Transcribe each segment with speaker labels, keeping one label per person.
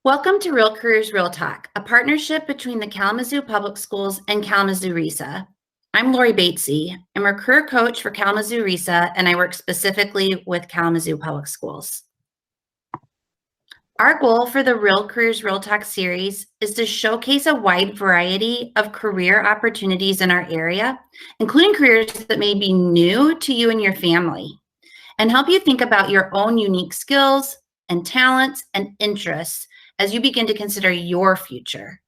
Speaker 1: Welcome to Real Careers Real Talk, a partnership between the Kalamazoo Public Schools and Kalamazoo RESA. I'm Lori Batesy. I'm a career coach for Kalamazoo RESA, and I work specifically with Kalamazoo Public Schools. Our goal for the Real Careers Real Talk series is to showcase a wide variety of career opportunities in our area, including careers that may be new to you and your family, and help you think about your own unique skills and talents and interests as you begin to consider your future.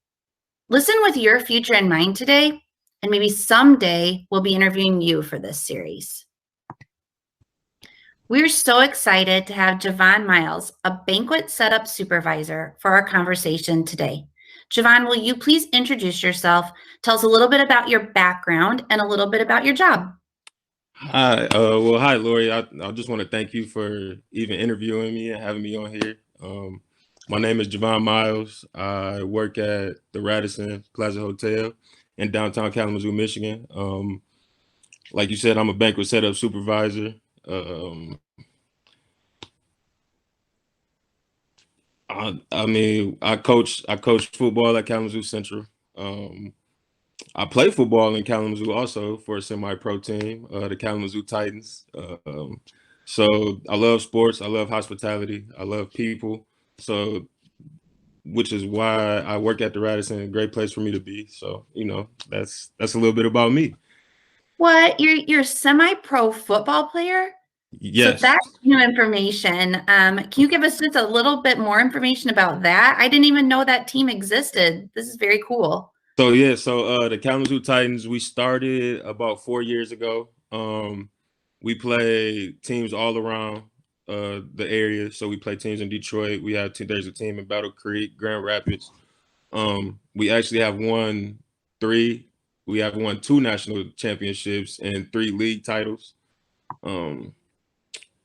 Speaker 1: Listen with your future in mind today, and maybe someday we'll be interviewing you for this series. We're so excited to have Javon Myles, a banquet setup supervisor, for our conversation today. Javon, will you please introduce yourself, tell us a little bit about your background and a little bit about your job?
Speaker 2: Hi, hi, Lori. I just want to thank you for even interviewing me and having me on here. My name is Javon Myles. I work at the Radisson Plaza Hotel in downtown Kalamazoo, Michigan. Like you said, I'm a banquet setup supervisor. I coach football at Kalamazoo Central. I play football in Kalamazoo also for a semi-pro team, the Kalamazoo Titans. So I love sports. I love hospitality. I love people. So, which is why I work at the Radisson, a great place for me to be. So, that's a little bit about me.
Speaker 1: What? You're a semi-pro football player?
Speaker 2: Yes.
Speaker 1: So that's new information. Can you give us just a little bit more information about that? I didn't even know that team existed. This is very cool.
Speaker 2: So the Kalamazoo Titans, we started about 4 years ago. We play teams all around the area. So we play teams in Detroit. There's a team in Battle Creek, Grand Rapids. We actually have won 2 national championships and 3 league titles.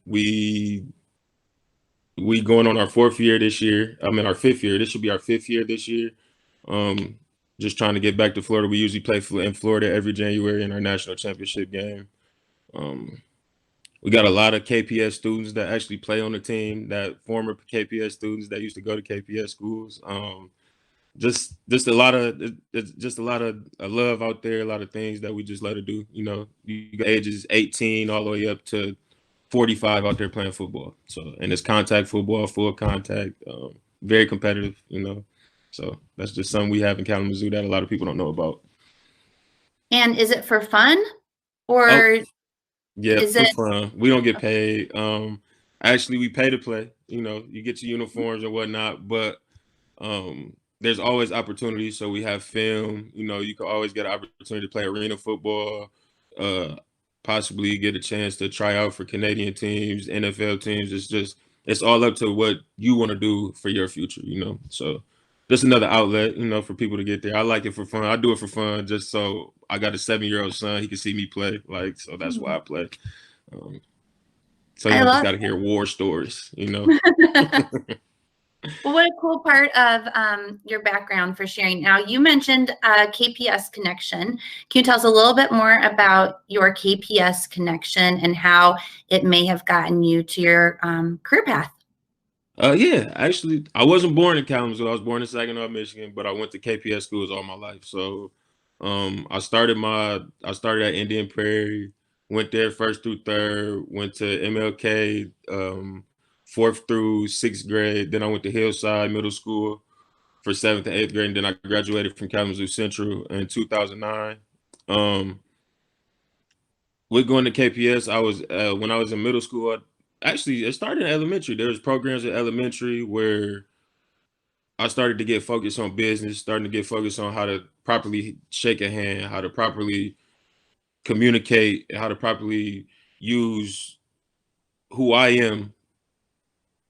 Speaker 2: We going on our 4th year this year. Our 5th year. This should be our 5th year this year. Just trying to get back to Florida. We usually play in Florida every January in our national championship game. We got a lot of KPS students that actually play on the team, that former KPS students that used to go to KPS schools. Just a lot of love out there, a lot of things that we just let her do. You got ages 18 all the way up to 45 out there playing football. So, and it's contact football, full contact, very competitive, So that's just something we have in Kalamazoo that a lot of people don't know about.
Speaker 1: And is it for fun or?
Speaker 2: Yeah, for fun. We don't get paid. Actually, we pay to play. You get your uniforms and whatnot, but there's always opportunities. So we have film. You can always get an opportunity to play arena football, possibly get a chance to try out for Canadian teams, NFL teams. It's all up to what you want to do for your future. So just another outlet, for people to get there. I like it for fun. I do it for fun, just so I got a 7-year-old son. He can see me play, so that's why I play. So you just got to hear war stories,
Speaker 1: Well, what a cool part of your background for sharing. Now, you mentioned KPS Connection. Can you tell us a little bit more about your KPS Connection and how it may have gotten you to your career path?
Speaker 2: Yeah, actually, I wasn't born in Kalamazoo. I was born in Saginaw, Michigan, but I went to KPS schools all my life. So I started at Indian Prairie, went there 1st through 3rd, went to MLK 4th through 6th grade. Then I went to Hillside Middle School for 7th to 8th grade, and then I graduated from Kalamazoo Central in 2009. With going to KPS, when I was in middle school, actually, it started in elementary. There was programs in elementary where I started to get focused on business, starting to get focused on how to properly shake a hand, how to properly communicate, how to properly use who I am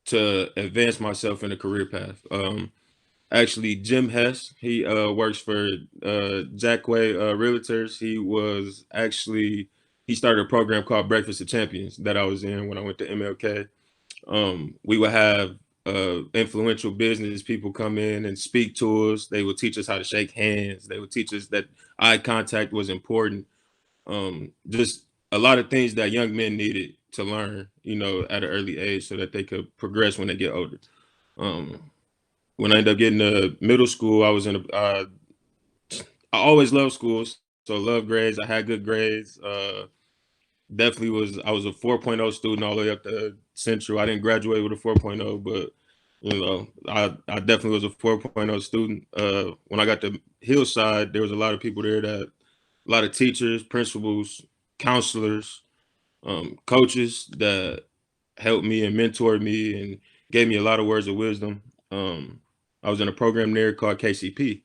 Speaker 2: to advance myself in a career path. Actually, Jim Hess, he works for Jackway Realtors. He started a program called Breakfast of Champions that I was in when I went to MLK. We would have influential business people come in and speak to us. They would teach us how to shake hands. They would teach us that eye contact was important. Just a lot of things that young men needed to learn, at an early age so that they could progress when they get older. when I ended up getting to middle school, I was in I always loved schools, so loved grades. I had good grades. Definitely I was a 4.0 student all the way up to Central. I didn't graduate with a 4.0, but I definitely was a 4.0 student. When I got to Hillside, there was a lot of people there a lot of teachers, principals, counselors, coaches that helped me and mentored me and gave me a lot of words of wisdom. I was in a program there called KCP,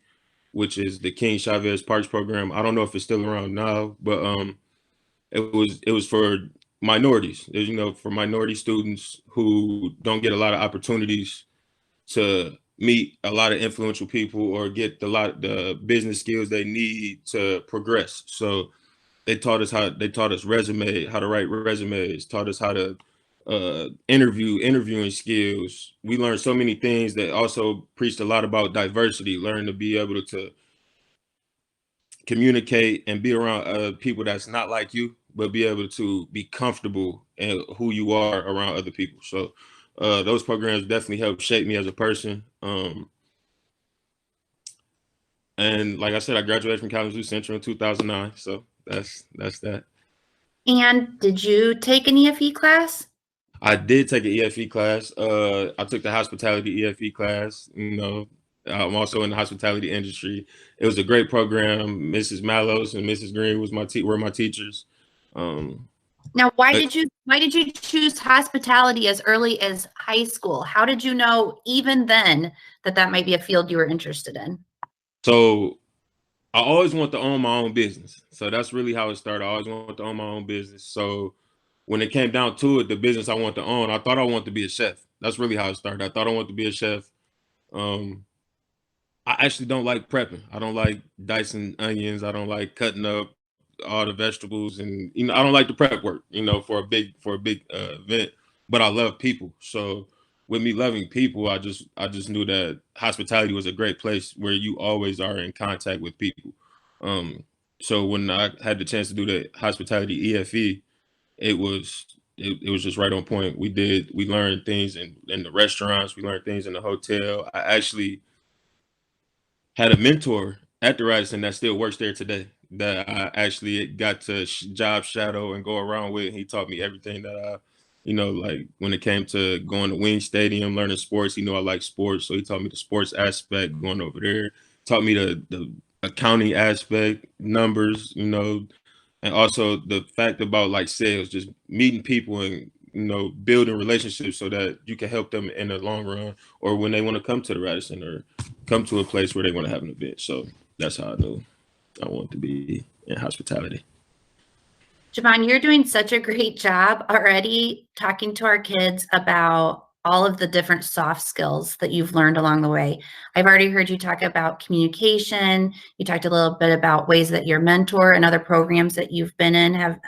Speaker 2: which is the King Chavez Parks program. I don't know if it's still around now, but it was for minorities. For minority students who don't get a lot of opportunities to meet a lot of influential people or get the business skills they need to progress. So they taught us how to write resumes, taught us how to interviewing skills. We learned so many things that also preached a lot about diversity, learn to be able to communicate and be around people that's not like you, but be able to be comfortable in who you are around other people. So those programs definitely helped shape me as a person. And like I said, I graduated from Kalamazoo Central in 2009. So that's that.
Speaker 1: And did you take an EFE class?
Speaker 2: I did take an EFE class. I took the hospitality EFE class. I'm also in the hospitality industry. It was a great program. Mrs. Mallows and Mrs. Green were my teachers.
Speaker 1: Now, why did you choose hospitality as early as high school? How did you know even then that might be a field you were interested in?
Speaker 2: So I always want to own my own business. So that's really how it started. I always wanted to own my own business. So when it came down to it, the business I want to own, I thought I wanted to be a chef. That's really how it started. I thought I wanted to be a chef. I actually don't like prepping. I don't like dicing onions. I don't like cutting up all the vegetables, and I don't like the prep work. For a big event. But I love people. So with me loving people, I just knew that hospitality was a great place where you always are in contact with people. So when I had the chance to do the hospitality EFE, it was just right on point. We learned things in the restaurants. We learned things in the hotel. I actually had a mentor at the Radisson that still works there today that I actually got to job shadow and go around with. He taught me everything that like when it came to going to Wing Stadium, learning sports. He knew I like sports, so he taught me the sports aspect going over there. Taught me the accounting aspect, numbers, and also the fact about like sales, just meeting people and building relationships so that you can help them in the long run or when they want to come to the Radisson or come to a place where they want to have an event. So that's how I knew I wanted to be in hospitality.
Speaker 1: Javon, you're doing such a great job already talking to our kids about all of the different soft skills that you've learned along the way. I've already heard you talk about communication. You talked a little bit about ways that your mentor and other programs that you've been in have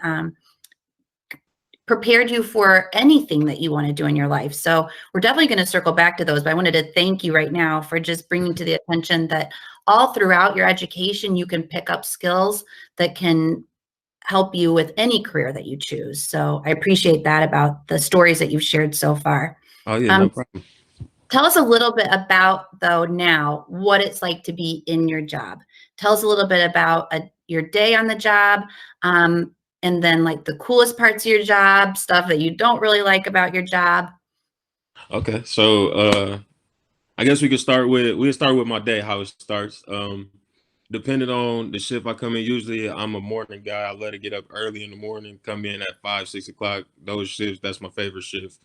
Speaker 1: prepared you for anything that you want to do in your life. So we're definitely going to circle back to those, but I wanted to thank you right now for just bringing to the attention that all throughout your education, you can pick up skills that can help you with any career that you choose. So I appreciate that about the stories that you've shared so far.
Speaker 2: Oh yeah, no problem.
Speaker 1: Tell us a little bit about, though, now what it's like to be in your job. Tell us a little bit about your day on the job, and then like the coolest parts of your job, stuff that you don't really like about your job.
Speaker 2: Okay, so I guess we'll start with my day, how it starts. Depending on the shift I come in, usually I'm a morning guy. I let it get up early in the morning, come in at 5, 6 o'clock. Those shifts, that's my favorite shift.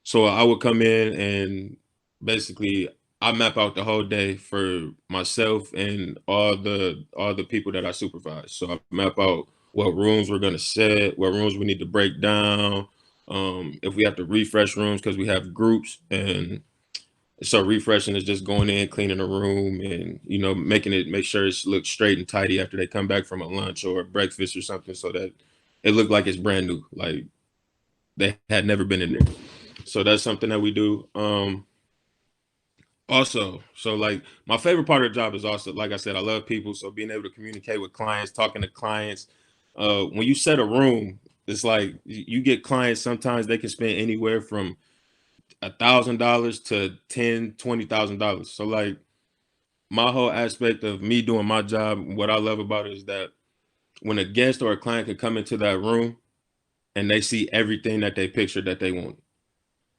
Speaker 2: So I would come in and basically I map out the whole day for myself and all the people that I supervise. So I map out what rooms we're gonna set, what rooms we need to break down, if we have to refresh rooms because we have groups. And so refreshing is just going in, cleaning a room and make sure it looks straight and tidy after they come back from a lunch or a breakfast or something, so that it looked like it's brand new, like they had never been in there. So that's something that we do. Also, so like my favorite part of the job is also, like I said, I love people. So being able to communicate with clients, talking to clients. When you set a room, it's like you get clients, sometimes they can spend anywhere from $1,000 to $10,000, $20,000. So like my whole aspect of me doing my job, what I love about it is that when a guest or a client can come into that room and they see everything that they pictured that they wanted.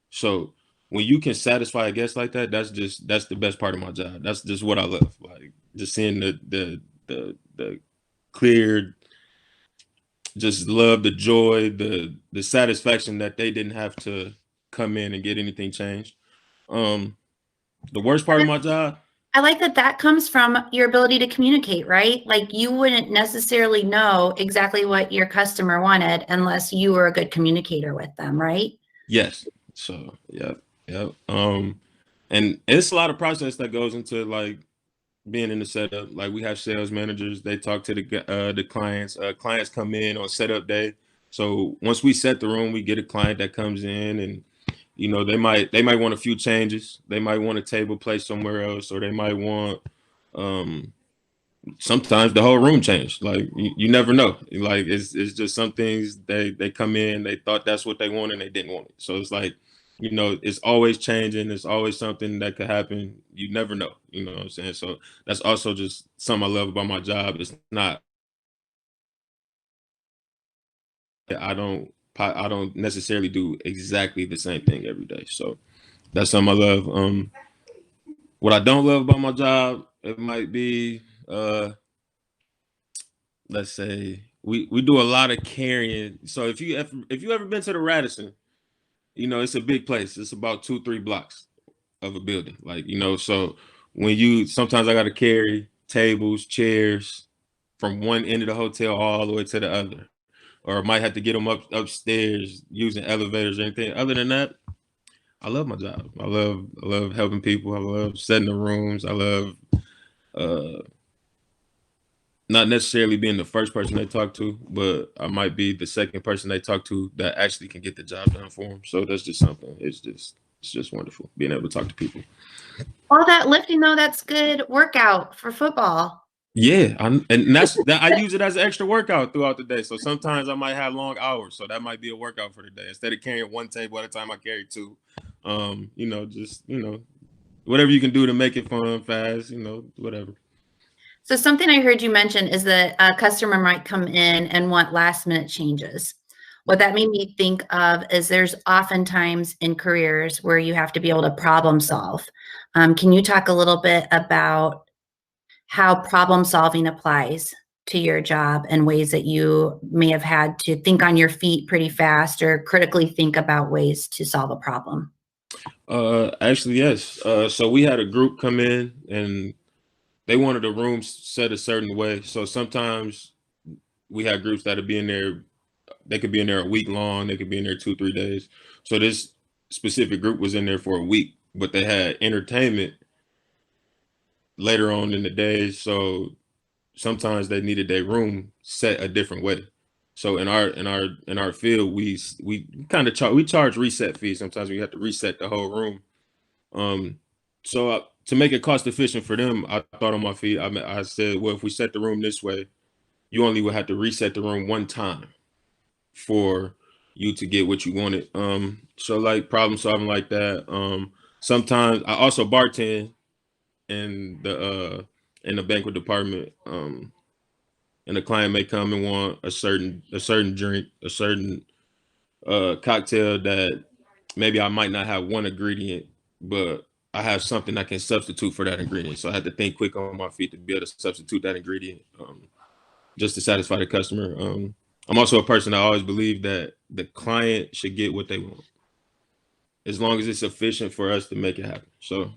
Speaker 2: So when you can satisfy a guest like that, that's the best part of my job. That's just what I love. Like just seeing the clear, just love, the joy, the satisfaction that they didn't have to come in and get anything changed. The worst part of my job,
Speaker 1: I like that comes from your ability to communicate, right? Like you wouldn't necessarily know exactly what your customer wanted unless you were a good communicator with them, right?
Speaker 2: yes. So yeah. And it's a lot of process that goes into like being in the setup. Like we have sales managers, they talk to the clients. Clients come in on setup day. So once we set the room, we get a client that comes in and they might want a few changes. They might want a table placed somewhere else, or they might want sometimes the whole room changed. Like you never know. Like it's just some things they come in, they thought that's what they wanted and they didn't want it. So it's like, it's always changing. It's always something that could happen. You never know. You know what I'm saying? So that's also just something I love about my job. It's not, I don't necessarily do exactly the same thing every day. So that's something I love. What I don't love about my job, it might be, let's say we do a lot of carrying. So if you ever been to the Radisson, it's a big place. It's about 2-3 blocks of a building. Like, so when sometimes I got to carry tables, chairs from one end of the hotel all the way to the other, or I might have to get them upstairs using elevators or anything. Other than that, I love my job. I love helping people. I love setting the rooms. I love not necessarily being the first person they talk to, but I might be the second person they talk to that actually can get the job done for them. So that's just something. It's just wonderful being able to talk to people.
Speaker 1: All that lifting though, that's good workout for football.
Speaker 2: Yeah, and that's that. I use it as an extra workout throughout the day. So sometimes I might have long hours, so that might be a workout for the day. Instead of carrying one table at a time, I carry two. Whatever you can do to make it fun, fast, whatever.
Speaker 1: So something I heard you mention is that a customer might come in and want last minute changes. What that made me think of is there's oftentimes in careers where you have to be able to problem solve. Can you talk a little bit about how problem solving applies to your job and ways that you may have had to think on your feet pretty fast or critically think about ways to solve a problem?
Speaker 2: Actually, yes. So we had a group come in and they wanted the room set a certain way. So sometimes we had groups that would be in there. They could be in there a week long. They could be in there 2-3 days. So this specific group was in there for a week, but they had entertainment later on in the day. So sometimes they needed their room set a different way. So in our field, we kind of we charge reset fees. Sometimes we have to reset the whole room. So to make it cost efficient for them, I thought on my feet. I said, well, if we set the room this way, you only would have to reset the room one time for you to get what you wanted. So like problem solving like that. Sometimes I also bartend in the banquet department. And the client may come and want a certain drink, a certain cocktail that maybe I might not have one ingredient, but I have something I can substitute for that ingredient. So I had to think quick on my feet to be able to substitute that ingredient just to satisfy the customer. I'm also a person I always believe that the client should get what they want, as long as it's sufficient for us to make it happen. So,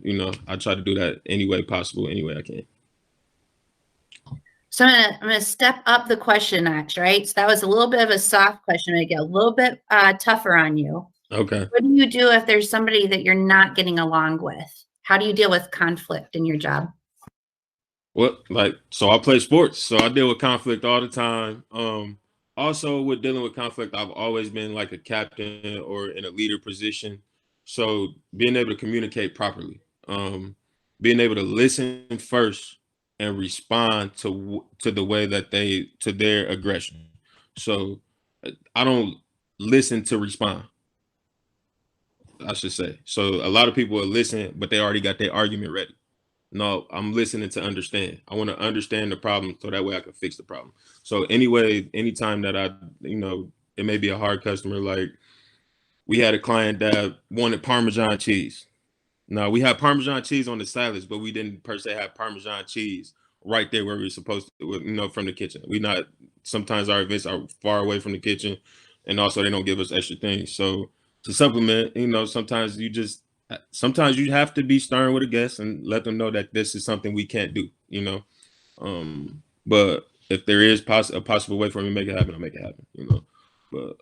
Speaker 2: I try to do that any way possible, any way I can.
Speaker 1: So I'm gonna step up the question notch, right? So that was a little bit of a soft question. I'm gonna get a little bit tougher on you.
Speaker 2: Okay.
Speaker 1: What do you do if there's somebody that you're not getting along with? How do you deal with conflict in your job?
Speaker 2: Well, so I play sports, so I deal with conflict all the time. Also with dealing with conflict, I've always been like a captain or in a leader position. So being able to communicate properly, being able to listen first and respond to the way that to their aggression. So I don't listen to respond. I should say. So a lot of people will listen, but they already got their argument ready. No, I'm listening to understand. I want to understand the problem so that way I can fix the problem. So anyway, anytime that it may be a hard customer, like we had a client that wanted Parmesan cheese. Now we had Parmesan cheese on the salads, but we didn't per se have Parmesan cheese right there where we were supposed to, from the kitchen. Sometimes our events are far away from the kitchen, and also they don't give us extra things. So to supplement, sometimes you have to be stern with a guest and let them know that this is something we can't do, but if there is a possible way for me to make it happen, I'll make it happen, but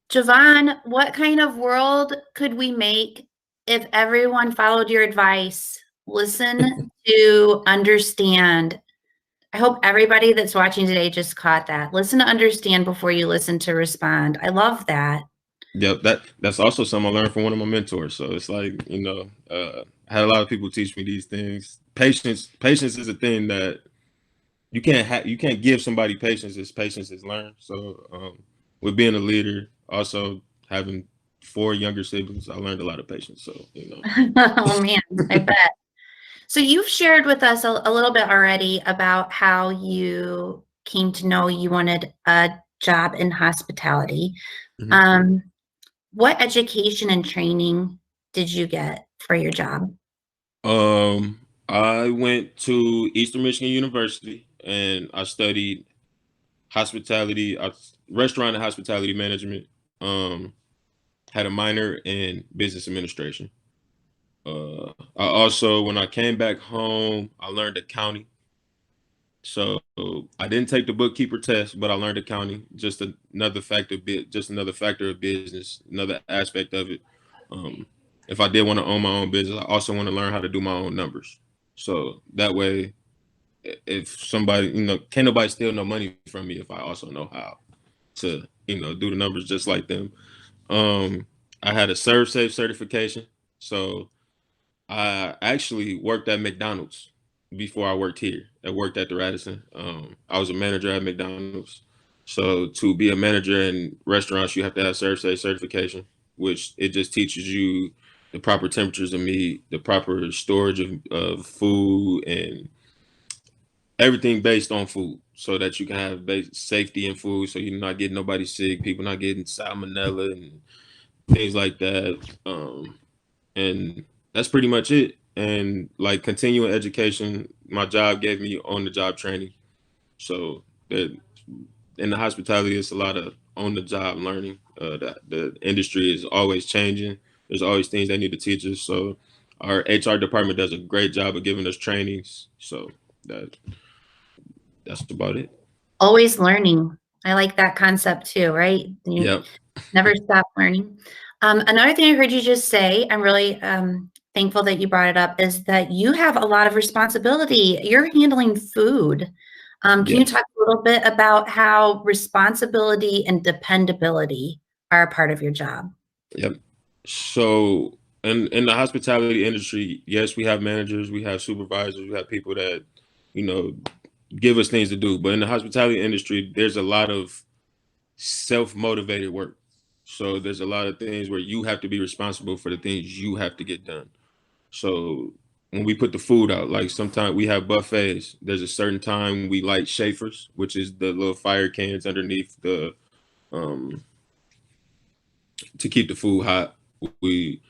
Speaker 1: Javon, what kind of world could we make if everyone followed your advice? Listen to understand. I hope everybody that's watching today just caught that. Listen to understand before you listen to respond. I love that.
Speaker 2: Yep, that's also something I learned from one of my mentors. So it's like, I had a lot of people teach me these things. Patience is a thing that you can't give somebody patience is learned. So with being a leader, also having 4 younger siblings, I learned a lot of patience. So
Speaker 1: Oh man, I bet. So you've shared with us a little bit already about how you came to know you wanted a job in hospitality.
Speaker 2: Mm-hmm.
Speaker 1: What education and training did you get for your job?
Speaker 2: I went to Eastern Michigan University and I studied hospitality, restaurant and hospitality management. Had a minor in business administration. I also, when I came back home, I learned accounting. So I didn't take the bookkeeper test, but I learned accounting. Just another factor of business, another aspect of it. If I did want to own my own business, I also want to learn how to do my own numbers. So that way, if somebody, can't nobody steal no money from me if I also know how to, do the numbers just like them. I had a ServSafe certification. So I actually worked at McDonald's before I worked here. I worked at the Radisson. I was a manager at McDonald's. So to be a manager in restaurants, you have to have ServSafe certification, which it just teaches you the proper temperatures of meat, the proper storage of food, and everything based on food, so that you can have safety in food, so you're not getting nobody sick, people not getting salmonella and things like that. And that's pretty much it. And like continuing education, my job gave me on the job training. So that in the hospitality, it's a lot of on the job learning. The industry is always changing. There's always things they need to teach us. So our HR department does a great job of giving us trainings. So that's about it.
Speaker 1: Always learning. I like that concept too, right?
Speaker 2: Yeah.
Speaker 1: Never stop learning. Another thing I heard you just say, I'm really thankful that you brought it up, is that you have a lot of responsibility. You're handling food. Can you talk a little bit about how responsibility and dependability are a part of your job?
Speaker 2: Yep. So in the hospitality industry, yes, we have managers, we have supervisors, we have people that, give us things to do. But in the hospitality industry, there's a lot of self-motivated work. So there's a lot of things where you have to be responsible for the things you have to get done. So when we put the food out, like sometimes we have buffets, there's a certain time we light chafers, which is the little fire cans underneath the to keep the food hot. We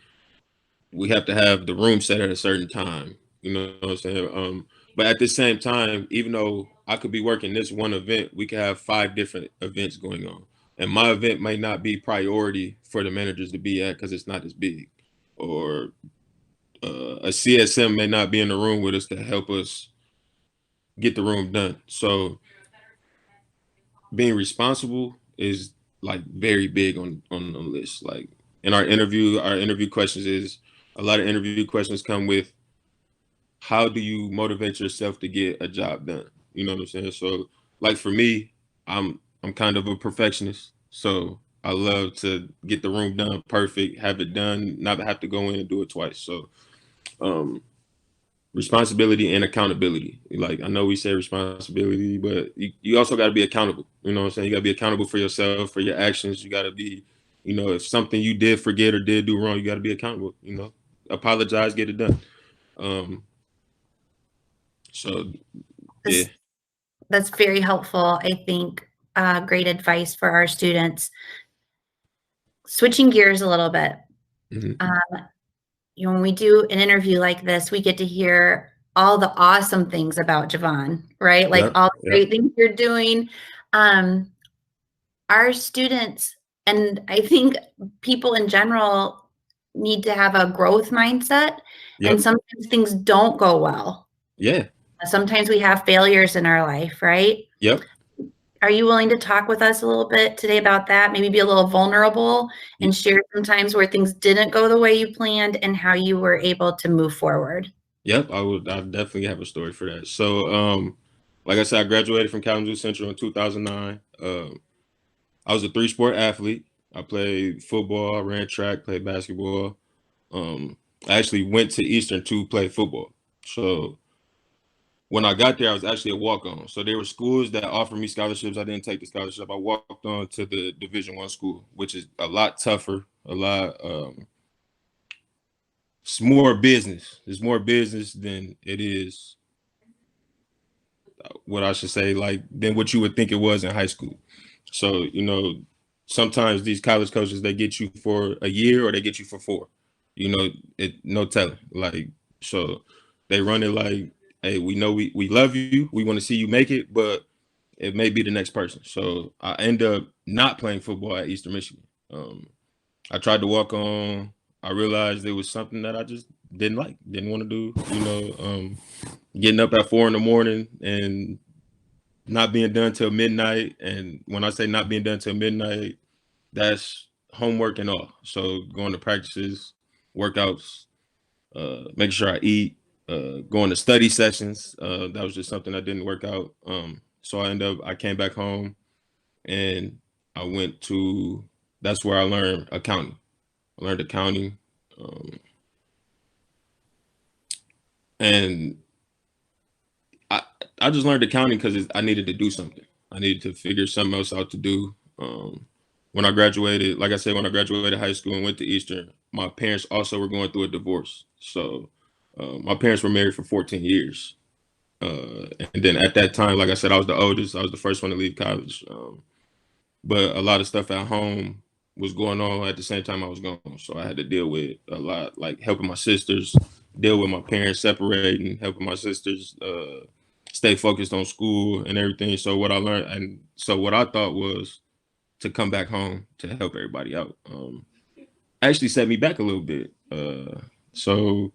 Speaker 2: have to have the room set at a certain time. You know what I'm saying? But at the same time, even though I could be working this one event, we could have 5 different events going on. And my event may not be priority for the managers to be at because it's not as big. Or a CSM may not be in the room with us to help us get the room done. So being responsible is like very big on the list. Like in our interview questions is a lot of interview questions come with how do you motivate yourself to get a job done? You know what I'm saying? So like for me, I'm kind of a perfectionist. So I love to get the room done perfect, have it done, not have to go in and do it twice. So responsibility and accountability. Like I know we say responsibility, but you also got to be accountable. You know what I'm saying? You got to be accountable for yourself, for your actions. You got to be, You know, if something you did forget or did do wrong, you got to be accountable. You know, apologize, get it done. So yeah,
Speaker 1: that's very helpful. I think great advice for our students. Switching gears a little bit. You know, when we do an interview like this, we get to hear all the awesome things about Javon, right? Like all the great things you're doing. Our students, and I think people in general, need to have a growth mindset. And sometimes things don't go well.
Speaker 2: Yeah.
Speaker 1: Sometimes we have failures in our life, right?
Speaker 2: Yep.
Speaker 1: Are you willing to talk with us a little bit today about that? Maybe be a little vulnerable and share some times where things didn't go the way you planned and how you were able to move forward.
Speaker 2: Yep, I definitely have a story for that. So, like I said, I graduated from Kalamazoo Central in 2009. I was a 3-sport athlete. I played football, I ran track, played basketball. I actually went to Eastern to play football. So when I got there, I was actually a walk-on. So there were schools that offered me scholarships. I didn't take the scholarship. I walked on to the Division I school, which is a lot tougher, a lot it's more business. It's more business than it is what I should say, like, than what you would think it was in high school. So, you know, sometimes these college coaches, they get you for a year or they get you for 4. You know, no telling. Like, so they run it like, hey, we know we love you. We want to see you make it, but it may be the next person. So I end up not playing football at Eastern Michigan. I tried to walk on. I realized there was something that I just didn't want to do. You know, getting up at 4 a.m. and not being done till midnight. And when I say not being done till midnight, that's homework and all. So going to practices, workouts, making sure I eat, going to study sessions. That was just something that didn't work out. So I came back home and I went to, that's where I learned accounting. I learned accounting. And I just learned accounting because I needed to do something. I needed to figure something else out to do. When I graduated, like I said, when I graduated high school and went to Eastern, my parents also were going through a divorce. So my parents were married for 14 years. And then at that time, like I said, I was the oldest. I was the first one to leave college. But a lot of stuff at home was going on at the same time I was gone. So I had to deal with a lot, like helping my sisters, deal with my parents separating, helping my sisters stay focused on school and everything. So what I learned, and so what I thought was to come back home to help everybody out, actually set me back a little bit. So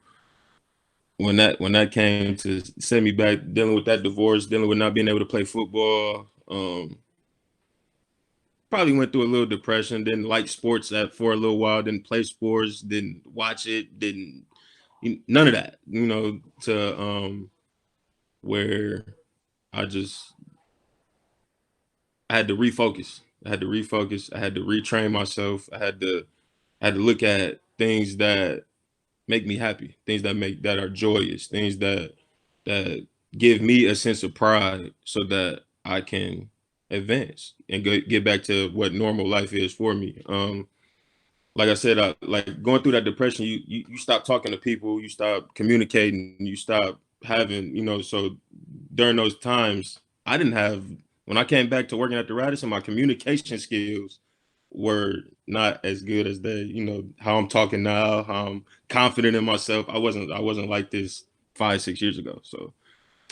Speaker 2: when that came to set me back, dealing with that divorce, dealing with not being able to play football, probably went through a little depression, didn't like sports for a little while, didn't play sports, didn't watch it, none of that, you know, to where I had to refocus. I had to retrain myself. I had to look at things that make me happy, things that are joyous, things that give me a sense of pride so that I can advance and get back to what normal life is for me. Like I said, like going through that depression, you stop talking to people, you stop communicating, you stop having, you know, so during those times, when I came back to working at the Radisson, my communication skills were not as good as you know, how I'm talking now, how I'm confident in myself. I wasn't like this 5-6 years ago. So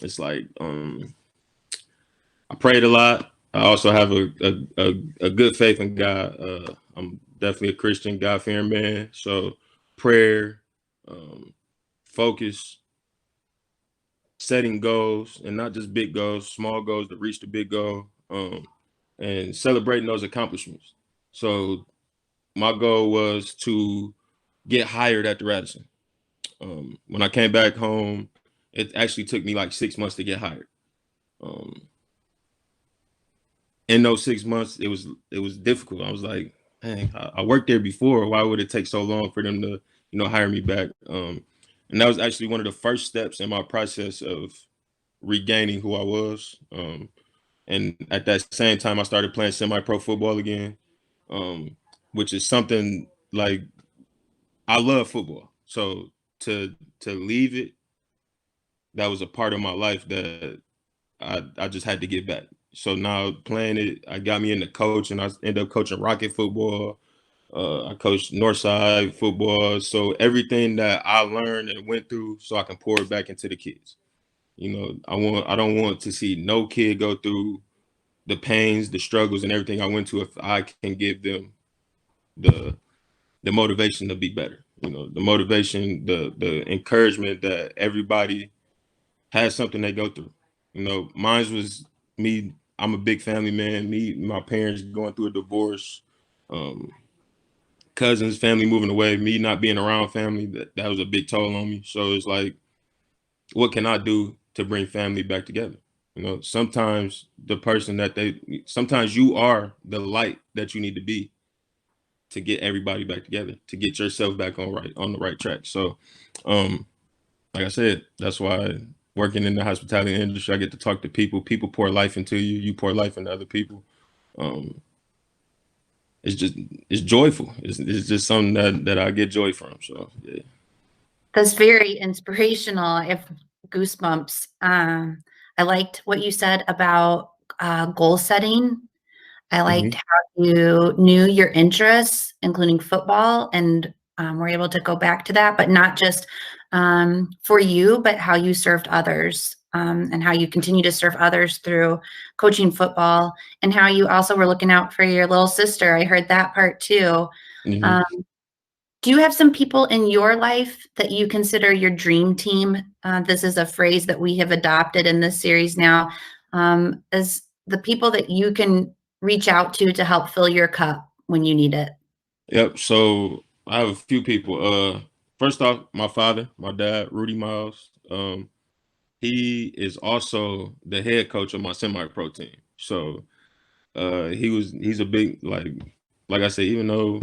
Speaker 2: it's like, I prayed a lot. I also have a good faith in God. I'm definitely a Christian, God-fearing man. So prayer, focus, setting goals, and not just big goals, small goals to reach the big goal, and celebrating those accomplishments. So my goal was to get hired at the Radisson. When I came back home, it actually took me like 6 months to get hired. In those 6 months, it was difficult. I was like, dang, I worked there before. Why would it take so long for them to, you know, hire me back? And that was actually one of the first steps in my process of regaining who I was. And at that same time, I started playing semi-pro football again. which is something like I love football. So to leave it, that was a part of my life that I just had to get back. So now playing it, I got me into coaching. I ended up coaching Rocket Football. I coached Northside Football. So everything that I learned and went through, so I can pour it back into the kids. You know, I don't want to see no kid go through the pains, the struggles, and everything I went to if I can give them the motivation to be better. You know, the motivation, the encouragement that everybody has something they go through. You know, mine was me. I'm a big family man. Me, my parents going through a divorce, cousins, family moving away, me not being around family, that was a big toll on me. So it's like, what can I do to bring family back together? You know, sometimes sometimes you are the light that you need to be to get everybody back together, to get yourself back on the right track. So, like I said, that's why working in the hospitality industry, I get to talk to people. People pour life into you. You pour life into other people. It's joyful. It's just something that I get joy from. So yeah.
Speaker 1: That's very inspirational. I have goosebumps. I liked what you said about goal setting. I liked how you knew your interests, including football, and were able to go back to that, but not just for you, but how you served others, and how you continue to serve others through coaching football, and how you also were looking out for your little sister. I heard that part too. Um, do you have some people in your life that you consider your dream team? This is a phrase that we have adopted in this series now, as the people that you can reach out to help fill your cup when you need it.
Speaker 2: Yep. So I have a few people. First off, my father, my dad, Rudy Myles. He is also the head coach of my semi-pro team. So he's a big, like I said, even though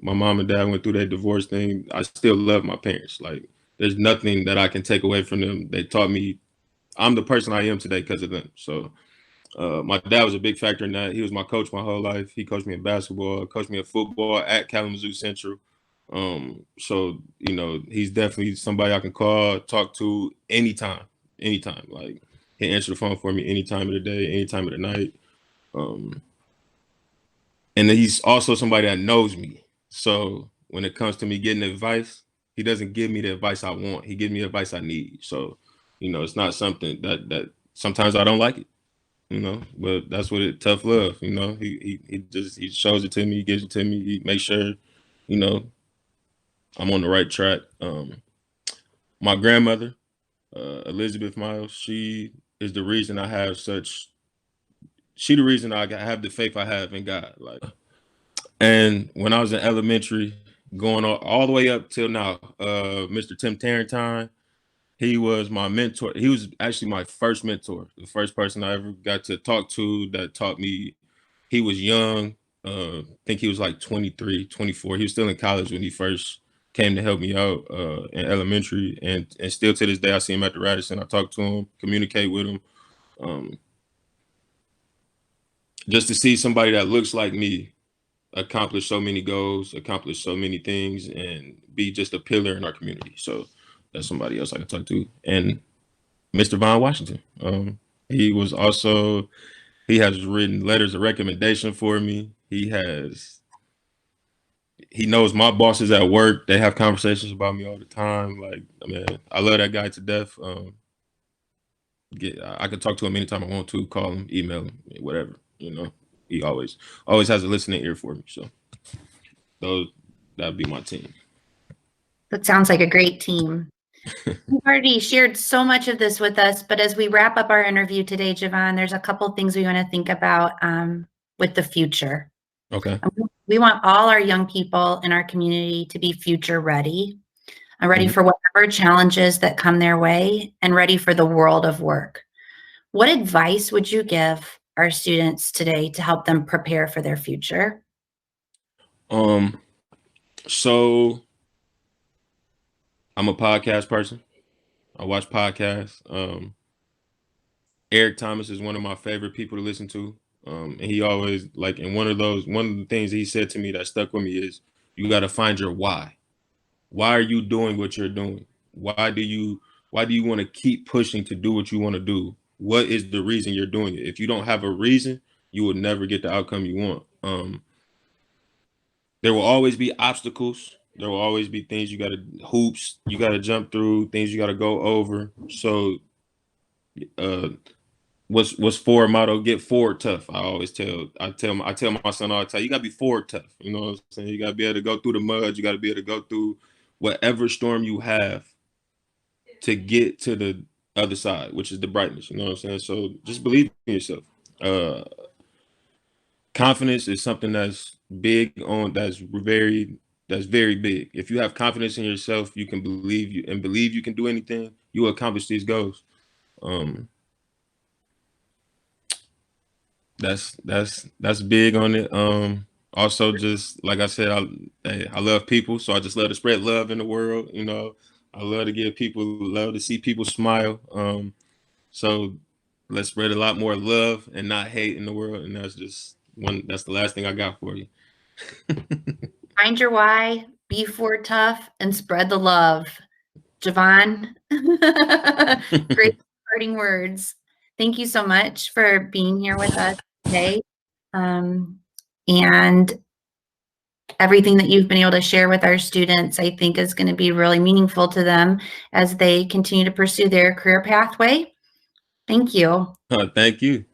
Speaker 2: my mom and dad went through that divorce thing, I still love my parents. Like, there's nothing that I can take away from them. They taught me I'm the person I am today because of them. So my dad was a big factor in that. He was my coach my whole life. He coached me in basketball, coached me in football at Kalamazoo Central. So, you know, he's definitely somebody I can call, talk to anytime. Like, he answer the phone for me any time of the day, any time of the night. And then he's also somebody that knows me. So when it comes to me getting advice, he doesn't give me the advice I want. He gives me the advice I need. So, you know, it's not something that sometimes I don't like it, you know, but that's what tough love, you know. He shows it to me, he gives it to me, he makes sure, you know, I'm on the right track. My grandmother, Elizabeth Myles, she is the reason I have she the reason I have the faith I have in God. Like, and when I was in elementary, going all the way up till now, Mr. Tim Tarrantine, he was my mentor. He was actually my first mentor, the first person I ever got to talk to that taught me. He was young. I think he was like 23, 24. He was still in college when he first came to help me out in elementary. And still to this day, I see him at the Radisson. I talk to him, communicate with him. Just to see somebody that looks like me accomplish so many goals, accomplish so many things, and be just a pillar in our community. So that's somebody else I can talk to. And Mr. Von Washington. He has written letters of recommendation for me. He knows my bosses at work. They have conversations about me all the time. Like, man, I love that guy to death. I could talk to him anytime I want to, call him, email him, whatever, you know. He always has a listening ear for me. So that'd be my team.
Speaker 1: That sounds like a great team. You've already shared so much of this with us, but as we wrap up our interview today, Javon, there's a couple things we want to think about with the future.
Speaker 2: Okay.
Speaker 1: We want all our young people in our community to be future ready, ready for whatever challenges that come their way, and ready for the world of work. What advice would you give our students today to help them prepare for their future?
Speaker 2: So I'm a podcast person. I watch podcasts. Eric Thomas is one of my favorite people to listen to. And he always, like, and one of the things he said to me that stuck with me is, you got to find your why. Why are you doing what you're doing? Why do you want to keep pushing to do what you want to do? What is the reason you're doing it? If you don't have a reason, you will never get the outcome you want. There will always be obstacles. There will always be things hoops you got to jump through, things you got to go over. So, what's forward motto? Get forward tough. I tell my son all the time, you gotta be forward tough. You know what I'm saying? You gotta be able to go through the mud. You gotta be able to go through whatever storm you have to get to the other side, which is the brightness. You know what I'm saying? So just believe in yourself. Confidence is something that's big on that's very big. If you have confidence in yourself, you can believe you can do anything, you will accomplish these goals. That's big on it. Also, just like I said, I love people, so I just love to spread love in the world. You know, I love to see people smile. So let's spread a lot more love and not hate in the world. And that's the last thing I got for you.
Speaker 1: Find your why, be forward tough, and spread the love. Javon, great parting words. Thank you so much for being here with us today. And everything that you've been able to share with our students, I think, is going to be really meaningful to them as they continue to pursue their career pathway. Thank you.
Speaker 2: Thank you.